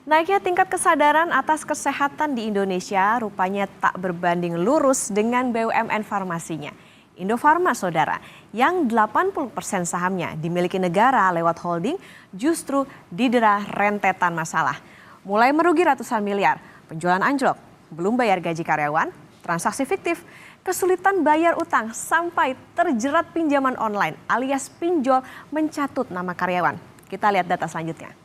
Naiknya tingkat kesadaran atas kesehatan di Indonesia rupanya tak berbanding lurus dengan BUMN farmasinya. Indofarma, saudara, yang 80% sahamnya dimiliki negara lewat holding justru didera rentetan masalah. Mulai merugi ratusan miliar, penjualan anjlok, belum bayar gaji karyawan, transaksi fiktif, kesulitan bayar utang, sampai terjerat pinjaman online alias pinjol mencatut nama karyawan. Kita lihat data selanjutnya.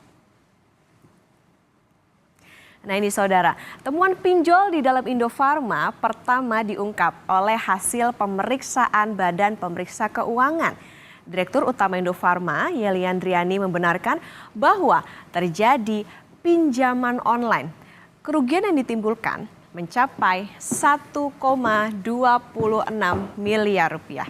Nah ini saudara, temuan pinjol di dalam Indofarma pertama diungkap oleh hasil pemeriksaan Badan Pemeriksa Keuangan. Direktur Utama Indofarma, Yeliandriani, membenarkan bahwa terjadi pinjaman online. Kerugian yang ditimbulkan mencapai 1,26 miliar rupiah.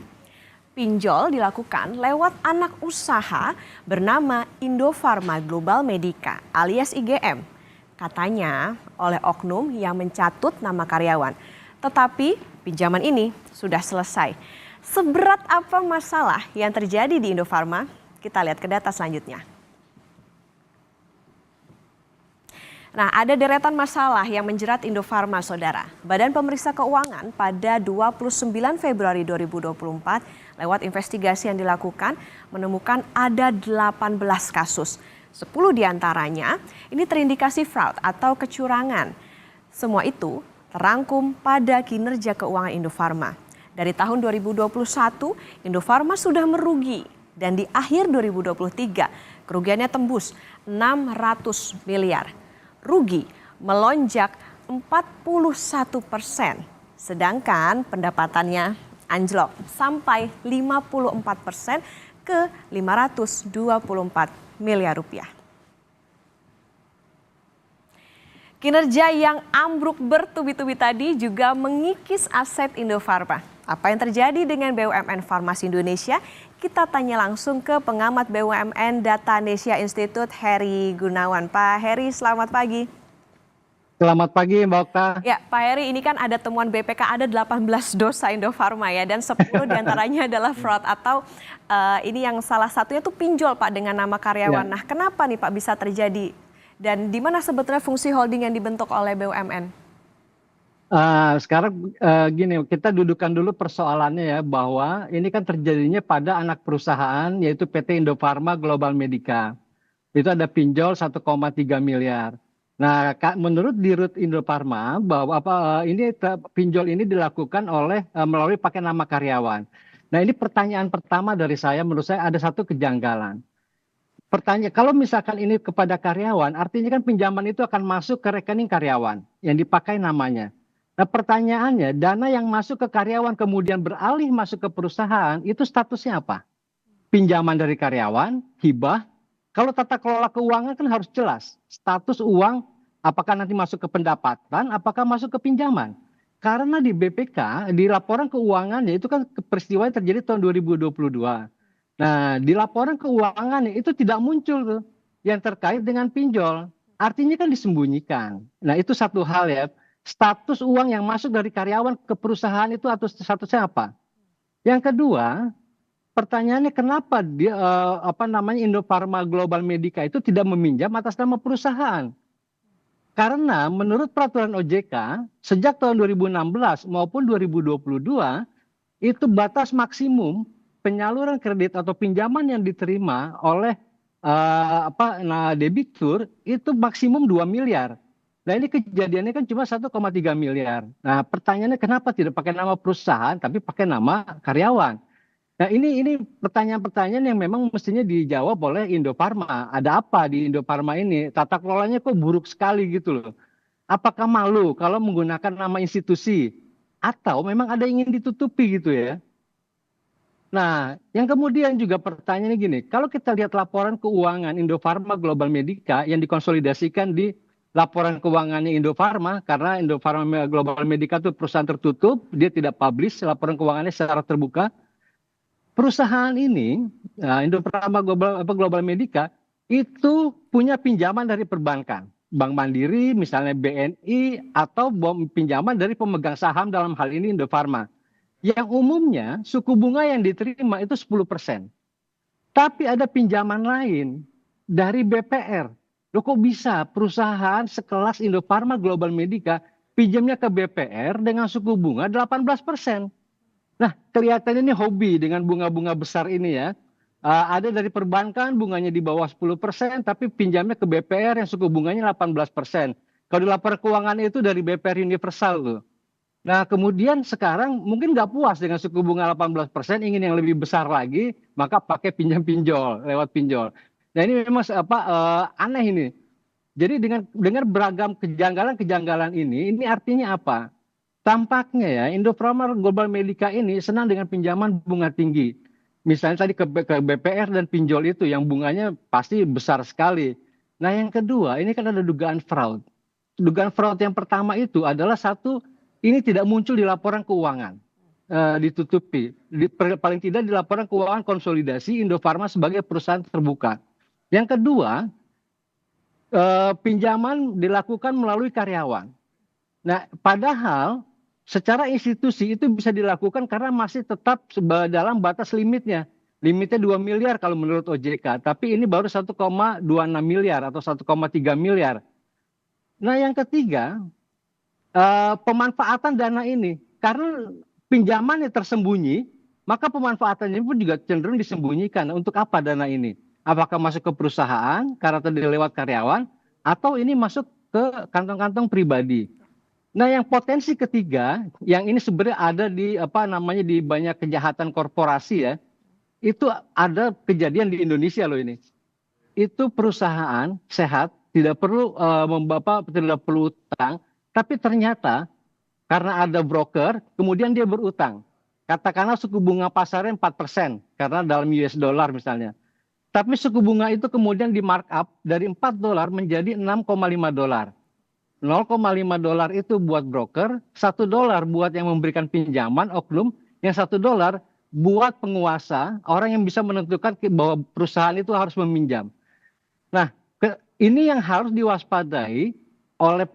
Pinjol dilakukan lewat anak usaha bernama Indofarma Global Medica alias IGM. Katanya oleh oknum yang mencatut nama karyawan. Tetapi pinjaman ini sudah selesai. Seberat apa masalah yang terjadi di Indofarma? Kita lihat ke data selanjutnya. Nah, ada deretan masalah yang menjerat Indofarma, saudara. Badan Pemeriksa Keuangan pada 29 Februari 2024 lewat investigasi yang dilakukan menemukan ada 18 kasus. 10 diantaranya ini terindikasi fraud atau kecurangan. Semua itu terangkum pada kinerja keuangan Indofarma. Dari tahun 2021, Indofarma sudah merugi dan di akhir 2023 kerugiannya tembus 600 miliar. Rugi melonjak 41%, sedangkan pendapatannya anjlok sampai 54% ke 524 miliar rupiah. Kinerja yang ambruk bertubi-tubi tadi juga mengikis aset Indofarma. Apa yang terjadi dengan BUMN Farmasi Indonesia? Kita tanya langsung ke pengamat BUMN Datanesia Institute, Heri Gunawan. Pak Heri, selamat pagi. Selamat pagi Mbak Okta. Ya Pak Heri, ini kan ada temuan BPK ada 18 dosa Indofarma ya, dan 10 diantaranya adalah fraud atau ini yang salah satunya tuh pinjol Pak dengan nama karyawan. Nah kenapa nih Pak bisa terjadi dan di mana sebetulnya fungsi holding yang dibentuk oleh BUMN? Sekarang gini, kita dudukan dulu persoalannya ya, bahwa ini kan terjadinya pada anak perusahaan yaitu PT Indofarma Global Medica. Itu ada pinjol 1,3 miliar. Nah, menurut Dirut Indofarma bahwa pinjol ini dilakukan melalui pakai nama karyawan. Nah, ini pertanyaan pertama dari saya, menurut saya ada satu kejanggalan. Pertanyaan, kalau misalkan ini kepada karyawan, artinya kan pinjaman itu akan masuk ke rekening karyawan yang dipakai namanya. Nah, pertanyaannya, dana yang masuk ke karyawan kemudian beralih masuk ke perusahaan, itu statusnya apa? Pinjaman dari karyawan, hibah. Kalau tata kelola keuangan kan harus jelas. Status uang, apakah nanti masuk ke pendapatan, apakah masuk ke pinjaman. Karena di BPK, di laporan keuangannya itu kan peristiwa yang terjadi tahun 2022. Nah, di laporan keuangannya itu tidak muncul tuh yang terkait dengan pinjol. Artinya kan disembunyikan. Nah, itu satu hal ya. Status uang yang masuk dari karyawan ke perusahaan itu atau statusnya apa? Yang kedua, pertanyaannya kenapa Indofarma Global Medica itu tidak meminjam atas nama perusahaan? Karena menurut peraturan OJK sejak tahun 2016 maupun 2022 itu batas maksimum penyaluran kredit atau pinjaman yang diterima oleh debitur itu maksimum 2 miliar. Nah ini kejadiannya kan cuma 1,3 miliar. Nah pertanyaannya kenapa tidak pakai nama perusahaan tapi pakai nama karyawan? Nah ini pertanyaan-pertanyaan yang memang mestinya dijawab oleh Indofarma. Ada apa di Indofarma ini? Tata kelolanya kok buruk sekali gitu loh. Apakah malu kalau menggunakan nama institusi? Atau memang ada yang ingin ditutupi gitu ya? Nah, yang kemudian juga pertanyaannya gini, kalau kita lihat laporan keuangan Indofarma Global Medica yang dikonsolidasikan di laporan keuangannya Indofarma, karena Indofarma Global Medica itu perusahaan tertutup, dia tidak publish laporan keuangannya secara terbuka. Perusahaan ini, Indofarma Global Medica, itu punya pinjaman dari perbankan. Bank Mandiri, misalnya BNI, atau pinjaman dari pemegang saham dalam hal ini Indofarma. Yang umumnya suku bunga yang diterima itu 10%. Tapi ada pinjaman lain dari BPR Loh kok bisa perusahaan sekelas Indofarma Global Medica pinjamnya ke BPR dengan suku bunga 18%. Nah, kelihatannya ini hobi dengan bunga-bunga besar ini ya. Ada dari perbankan bunganya di bawah 10%, tapi pinjamnya ke BPR yang suku bunganya 18%. Kalau di laporan keuangan itu dari BPR Universal tuh. Nah, kemudian sekarang mungkin nggak puas dengan suku bunga 18%, ingin yang lebih besar lagi, maka pakai pinjam pinjol, lewat pinjol. Nah, ini memang aneh ini. Jadi dengan beragam kejanggalan-kejanggalan ini artinya apa? Tampaknya ya, Indofarma Global Medica ini senang dengan pinjaman bunga tinggi. Misalnya tadi ke BPR dan pinjol itu yang bunganya pasti besar sekali. Nah, yang kedua, ini kan ada dugaan fraud. Dugaan fraud yang pertama itu adalah satu, ini tidak muncul di laporan keuangan, ditutupi. Paling tidak di laporan keuangan konsolidasi Indofarma sebagai perusahaan terbuka. Yang kedua, pinjaman dilakukan melalui karyawan. Nah, padahal secara institusi itu bisa dilakukan karena masih tetap dalam batas limitnya. Limitnya 2 miliar kalau menurut OJK, tapi ini baru 1,26 miliar atau 1,3 miliar. Nah, yang ketiga, pemanfaatan dana ini. Karena pinjamannya tersembunyi, maka pemanfaatannya pun juga cenderung disembunyikan. Untuk apa dana ini? Apakah masuk ke perusahaan karena tadi lewat karyawan, atau ini masuk ke kantong-kantong pribadi? Nah, yang potensi ketiga, yang ini sebenarnya ada di di banyak kejahatan korporasi ya, itu ada kejadian di Indonesia loh ini. Itu perusahaan sehat, tidak perlu tidak perlu utang, tapi ternyata karena ada broker, kemudian dia berutang. Katakanlah suku bunga pasarnya 4%, karena dalam US dollar misalnya. Tapi suku bunga itu kemudian di markup dari $4 menjadi $6,5. $0,5 itu buat broker, $1 buat yang memberikan pinjaman oknum, yang $1 buat penguasa, orang yang bisa menentukan bahwa perusahaan itu harus meminjam. Nah, ini yang harus diwaspadai oleh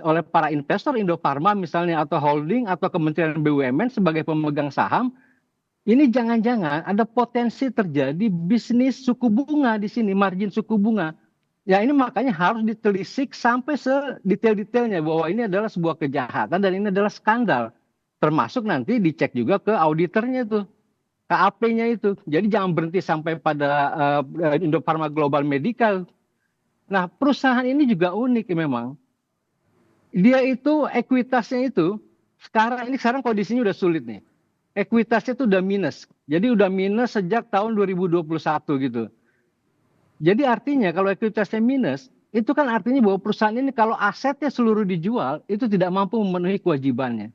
oleh para investor Indofarma misalnya, atau holding atau Kementerian BUMN sebagai pemegang saham. Ini jangan-jangan ada potensi terjadi bisnis suku bunga di sini, margin suku bunga. Ya, ini makanya harus ditelisik sampai sedetail-detailnya bahwa ini adalah sebuah kejahatan dan ini adalah skandal. Termasuk nanti dicek juga ke auditornya tuh, KAP-nya itu. Jadi jangan berhenti sampai pada Indofarma Global Medical. Nah, perusahaan ini juga unik memang. Dia itu ekuitasnya itu sekarang kondisinya udah sulit nih. Ekuitasnya itu udah minus. Jadi udah minus sejak tahun 2021 gitu. Jadi artinya kalau ekuitasnya minus, itu kan artinya bahwa perusahaan ini kalau asetnya seluruh dijual, itu tidak mampu memenuhi kewajibannya.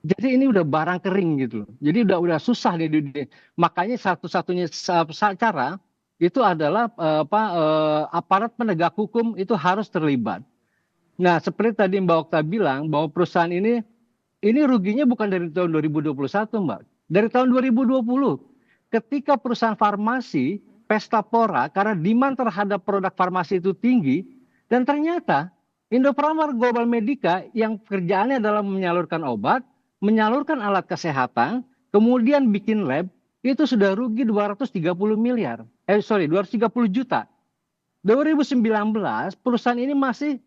Jadi ini udah barang kering gitu. Jadi udah susah nih. Makanya satu-satunya cara itu adalah aparat penegak hukum itu harus terlibat. Nah, seperti tadi Mbak Okta bilang bahwa perusahaan ini ruginya bukan dari tahun 2021, Mbak. Dari tahun 2020. Ketika perusahaan farmasi pesta pora karena demand terhadap produk farmasi itu tinggi, dan ternyata Indofarma Global Medica yang kerjaannya adalah menyalurkan obat, menyalurkan alat kesehatan, kemudian bikin lab, itu sudah rugi 230 juta. 2019 perusahaan ini masih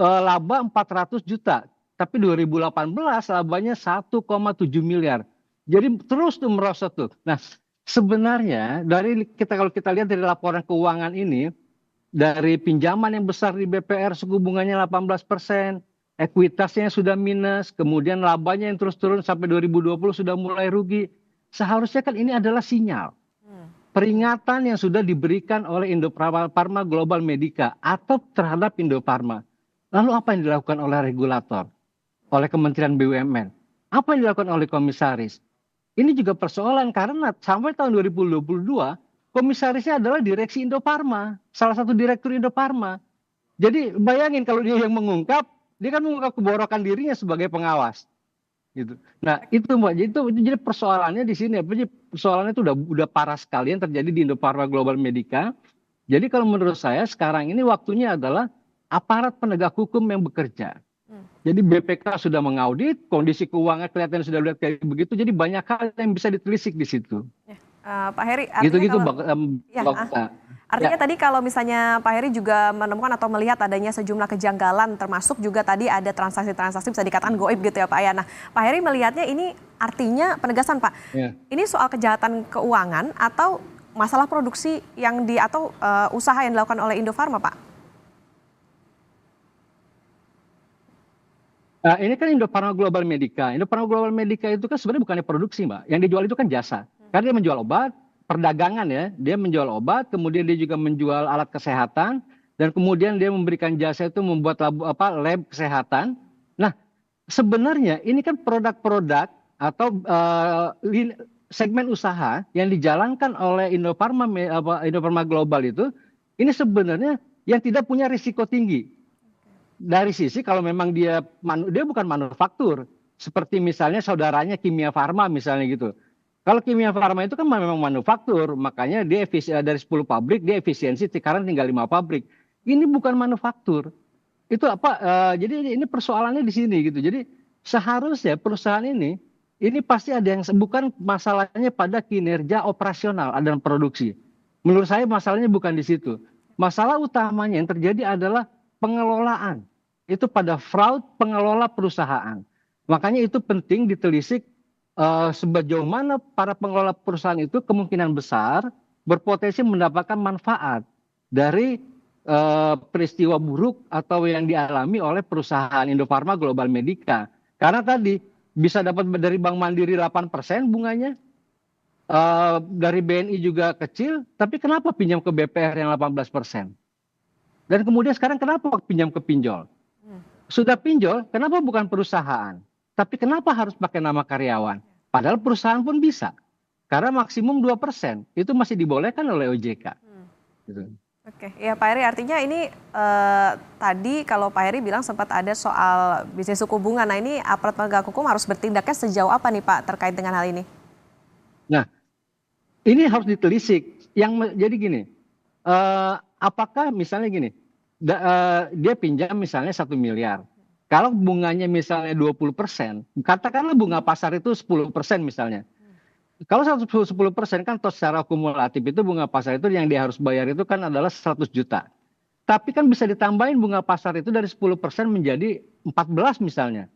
laba 400 juta, tapi 2018 labanya 1,7 miliar. Jadi terus tuh merosot tuh. Nah, sebenarnya kalau kita lihat dari laporan keuangan ini, dari pinjaman yang besar di BPR suku bunganya 18%, ekuitasnya sudah minus, kemudian labanya yang terus turun sampai 2020 sudah mulai rugi. Seharusnya kan ini adalah sinyal. Peringatan yang sudah diberikan oleh Indofarma Global Medica atau terhadap Indofarma. Lalu apa yang dilakukan oleh regulator? Oleh Kementerian BUMN? Apa yang dilakukan oleh komisaris? Ini juga persoalan karena sampai tahun 2022, komisarisnya adalah direksi Indofarma. Salah satu direktur Indofarma. Jadi bayangin kalau dia yang mengungkap, dia kan mengungkap keborokan dirinya sebagai pengawas. Gitu. Nah itu Mbak, jadi persoalannya di sini, persoalannya itu udah parah sekali yang terjadi di Indofarma Global Medica. Jadi kalau menurut saya sekarang ini waktunya adalah aparat penegak hukum yang bekerja. Jadi BPK sudah mengaudit, kondisi keuangan kelihatan sudah lihat kayak begitu, jadi banyak hal yang bisa ditelisik di situ. Pak Heri, Gitu-gitu, Artinya Ya, tadi kalau misalnya Pak Heri juga menemukan atau melihat adanya sejumlah kejanggalan, termasuk juga tadi ada transaksi-transaksi bisa dikatakan goib gitu ya Pak ya. Nah, Pak Heri melihatnya ini artinya penegasan Pak, ya. ini soal kejahatan keuangan atau masalah produksi yang atau usaha yang dilakukan oleh Indofarma Pak? Ini kan Indofarma Global Medica. Indofarma Global Medica itu kan sebenarnya bukannya produksi, Mbak. Yang dijual itu kan jasa. Karena dia menjual obat, perdagangan ya. Dia menjual obat, kemudian dia juga menjual alat kesehatan, dan kemudian dia memberikan jasa itu membuat lab kesehatan. Nah, sebenarnya ini kan produk-produk atau segmen usaha yang dijalankan oleh Indofarma Global itu, ini sebenarnya yang tidak punya risiko tinggi dari sisi kalau memang dia bukan manufaktur seperti misalnya saudaranya Kimia Farma misalnya gitu. Kalau Kimia Farma itu kan memang manufaktur, makanya dia dari 10 pabrik dia efisiensi sekarang tinggal 5 pabrik. Ini bukan manufaktur. Itu apa? Jadi ini persoalannya di sini gitu. Jadi seharusnya perusahaan ini pasti ada yang bukan masalahnya pada kinerja operasional dan produksi. Menurut saya masalahnya bukan di situ. Masalah utamanya yang terjadi adalah pengelolaan. Itu pada fraud pengelola perusahaan. Makanya itu penting ditelisik sejauh mana para pengelola perusahaan itu kemungkinan besar berpotensi mendapatkan manfaat dari peristiwa buruk atau yang dialami oleh perusahaan Indofarma Global Medica. Karena tadi bisa dapat dari Bank Mandiri 8% bunganya, dari BNI juga kecil, tapi kenapa pinjam ke BPR yang 18%? Dan kemudian sekarang kenapa pinjam ke pinjol? Sudah pinjol, kenapa bukan perusahaan? Tapi kenapa harus pakai nama karyawan? Padahal perusahaan pun bisa. Karena maksimum 2%. Itu masih dibolehkan oleh OJK. Gitu. Oke, ya Pak Heri artinya ini tadi kalau Pak Heri bilang sempat ada soal bisnis suku bunga. Nah ini aparat penegak hukum harus bertindaknya sejauh apa nih Pak terkait dengan hal ini? Nah, ini harus ditelisik. Jadi gini, apakah misalnya gini, dia pinjam misalnya 1 miliar. Kalau bunganya misalnya 20%, katakanlah bunga pasar itu 10% misalnya. Kalau 10% kan secara kumulatif itu bunga pasar itu yang dia harus bayar itu kan adalah 100 juta. Tapi kan bisa ditambahin bunga pasar itu dari 10% menjadi 14 misalnya.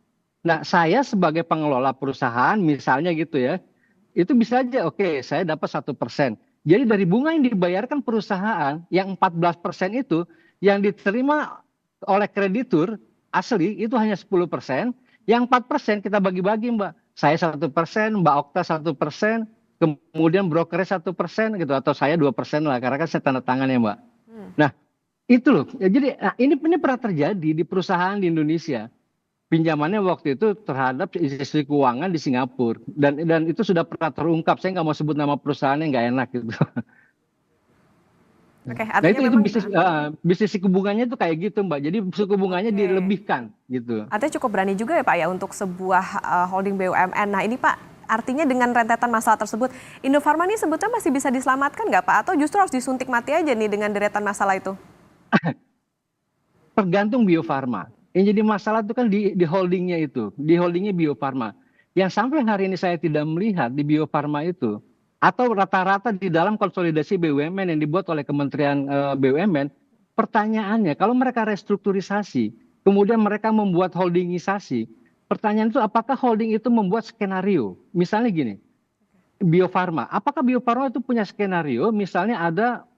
Nah, saya sebagai pengelola perusahaan misalnya gitu ya, itu bisa aja oke, saya dapat 1%. Jadi dari bunga yang dibayarkan perusahaan yang 14% itu yang diterima oleh kreditur asli itu hanya 10%, yang 4% kita bagi-bagi Mbak. Saya 1%, Mbak Okta 1%, kemudian brokernya 1% gitu, atau saya 2% lah, karena kan saya tanda tangan ya Mbak. Nah, itu loh. Ya, jadi ini pernah terjadi di perusahaan di Indonesia. Pinjamannya waktu itu terhadap institusi keuangan di Singapura dan itu sudah pernah terungkap. Saya nggak mau sebut nama perusahaannya, nggak enak gitu. Oke, Nah artinya itu memang bisnis suku bunganya itu kayak gitu Mbak. Jadi suku bunganya dilebihkan gitu. artinya cukup berani juga ya Pak ya untuk sebuah holding BUMN. Nah ini Pak, artinya dengan rentetan masalah tersebut, Indofarma ini sebetulnya masih bisa diselamatkan nggak Pak? Atau justru harus disuntik mati aja nih dengan deretan masalah itu? Tergantung Bio Farma. Yang jadi masalah itu kan di holdingnya itu, di holdingnya Bio Farma. Yang sampai hari ini saya tidak melihat di Bio Farma itu, atau rata-rata di dalam konsolidasi BUMN yang dibuat oleh Kementerian BUMN, pertanyaannya kalau mereka restrukturisasi, kemudian mereka membuat holdingisasi, pertanyaan itu apakah holding itu membuat skenario? Misalnya gini, Bio Farma, apakah Bio Farma itu punya skenario, misalnya ada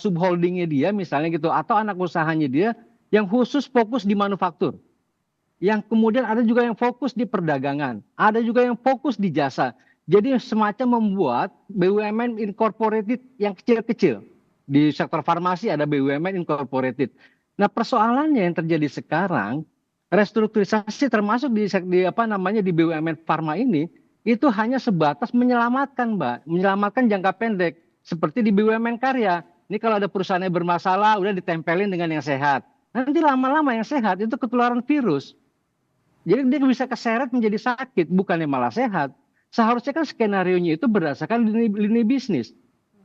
subholdingnya dia misalnya gitu, atau anak usahanya dia yang khusus fokus di manufaktur. Yang kemudian ada juga yang fokus di perdagangan, ada juga yang fokus di jasa. Jadi semacam membuat BUMN incorporated yang kecil-kecil. Di sektor farmasi ada BUMN incorporated. Nah, persoalannya yang terjadi sekarang, restrukturisasi termasuk di BUMN Farma ini itu hanya sebatas menyelamatkan, Mbak, menyelamatkan jangka pendek seperti di BUMN Karya. Ini kalau ada perusahaan yang bermasalah udah ditempelin dengan yang sehat. Nanti lama-lama yang sehat itu ketularan virus. Jadi dia bisa keseret menjadi sakit, bukannya malah sehat. Seharusnya kan skenario-nya itu berdasarkan lini bisnis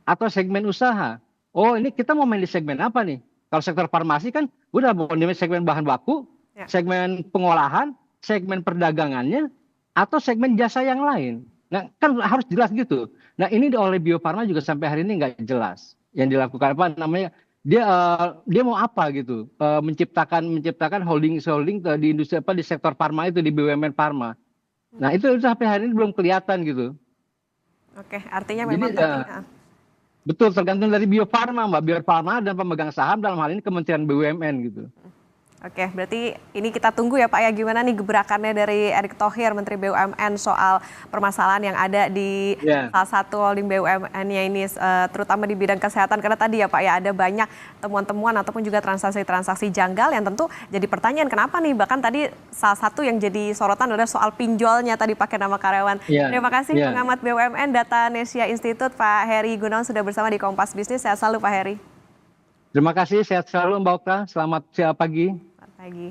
atau segmen usaha. Oh ini kita mau main di segmen apa nih? Kalau sektor farmasi kan udah mau di segmen bahan baku, segmen pengolahan, segmen perdagangannya, atau segmen jasa yang lain. Nah kan harus jelas gitu. Nah ini oleh Bio Farma juga sampai hari ini nggak jelas. yang dilakukan apa namanya dia mau apa gitu, menciptakan holding di industri apa di sektor farma itu, di BUMN farma. Nah itu sampai hari ini belum kelihatan gitu. Oke, artinya Jadi memang tadi. betul tergantung dari Bio Farma, Mbak. Bio Farma dan pemegang saham dalam hal ini Kementerian BUMN gitu. Oke, berarti ini kita tunggu ya Pak ya, gimana nih gebrakannya dari Erick Thohir, Menteri BUMN soal permasalahan yang ada di Ya, salah satu holding BUMN-nya ini, terutama di bidang kesehatan. Karena tadi ya Pak ya, ada banyak temuan-temuan ataupun juga transaksi-transaksi janggal yang tentu jadi pertanyaan kenapa nih. Bahkan tadi salah satu yang jadi sorotan adalah soal pinjolnya tadi pakai nama karyawan. ya, Terima kasih ya. pengamat BUMN Data Nesia Institute, Pak Heri Gunawan sudah bersama di Kompas Bisnis. Sehat selalu Pak Heri. Terima kasih, sehat selalu Mbak Okta. Selamat siang pagi. Selamat pagi.